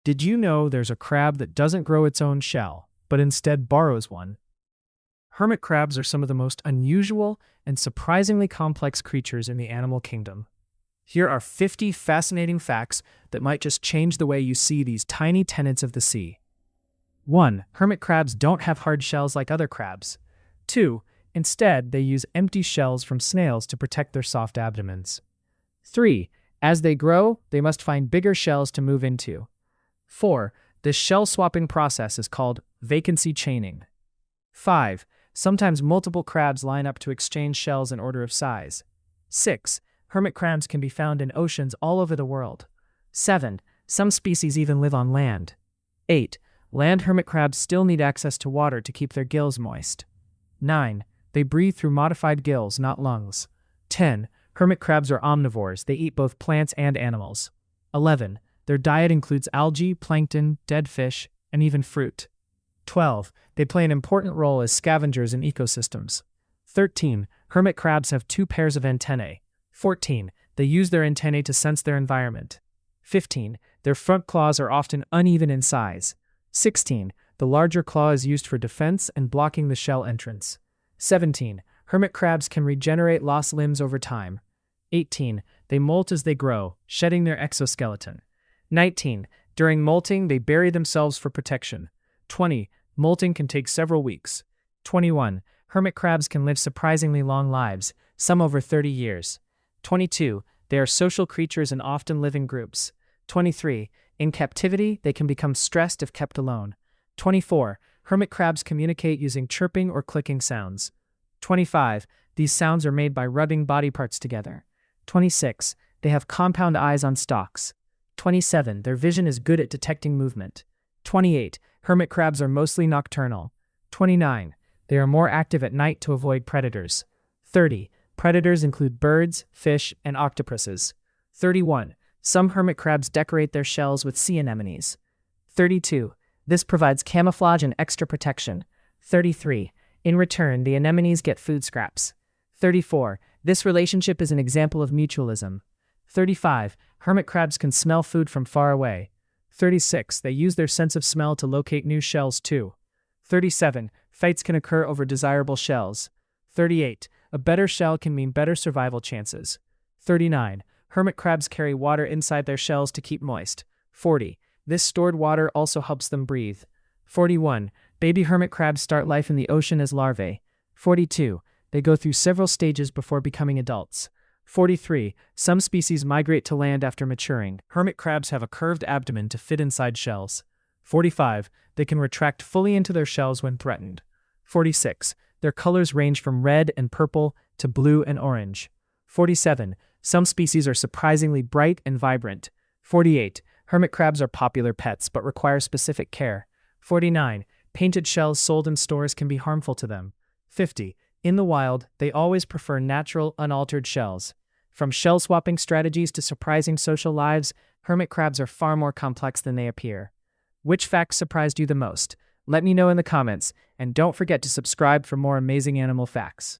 Did you know there's a crab that doesn't grow its own shell, but instead borrows one? Hermit crabs are some of the most unusual and surprisingly complex creatures in the animal kingdom. Here are 50 fascinating facts that might just change the way you see these tiny tenants of the sea. 1. Hermit crabs don't have hard shells like other crabs. 2. Instead, they use empty shells from snails to protect their soft abdomens. 3. As they grow, they must find bigger shells to move into. 4. This shell swapping process is called vacancy chaining. 5. Sometimes multiple crabs line up to exchange shells in order of size. 6. Hermit crabs can be found in oceans all over the world. 7. Some species even live on land. 8. Land hermit crabs still need access to water to keep their gills moist. 9. They breathe through modified gills, not lungs. 10. Hermit crabs are omnivores. They eat both plants and animals. 11. Their diet includes algae, plankton, dead fish, and even fruit. 12. They play an important role as scavengers in ecosystems. 13. Hermit crabs have 2 pairs of antennae. 14. They use their antennae to sense their environment. 15. Their front claws are often uneven in size. 16. The larger claw is used for defense and blocking the shell entrance. 17. Hermit crabs can regenerate lost limbs over time. 18. They molt as they grow, shedding their exoskeleton. 19. During molting, they bury themselves for protection. 20. Molting can take several weeks. 21. Hermit crabs can live surprisingly long lives, some over 30 years. 22. They are social creatures and often live in groups. 23. In captivity, they can become stressed if kept alone. 24. Hermit crabs communicate using chirping or clicking sounds. 25. These sounds are made by rubbing body parts together. 26. They have compound eyes on stalks. 27. Their vision is good at detecting movement. 28. Hermit crabs are mostly nocturnal. 29. They are more active at night to avoid predators. 30. Predators include birds, fish, and octopuses. 31. Some hermit crabs decorate their shells with sea anemones. 32. This provides camouflage and extra protection. 33. In return, the anemones get food scraps. 34. This relationship is an example of mutualism. 35. Hermit crabs can smell food from far away. 36. They use their sense of smell to locate new shells too. 37. Fights can occur over desirable shells. 38. A better shell can mean better survival chances. 39. Hermit crabs carry water inside their shells to keep moist. 40. This stored water also helps them breathe. 41. Baby hermit crabs start life in the ocean as larvae. 42. They go through several stages before becoming adults. 43. Some species migrate to land after maturing. Hermit crabs have a curved abdomen to fit inside shells. 45. They can retract fully into their shells when threatened. 46. Their colors range from red and purple to blue and orange. 47. Some species are surprisingly bright and vibrant. 48. Hermit crabs are popular pets but require specific care. 49. Painted shells sold in stores can be harmful to them. 50. In the wild, they always prefer natural, unaltered shells. From shell-swapping strategies to surprising social lives, hermit crabs are far more complex than they appear. Which fact surprised you the most? Let me know in the comments, and don't forget to subscribe for more amazing animal facts.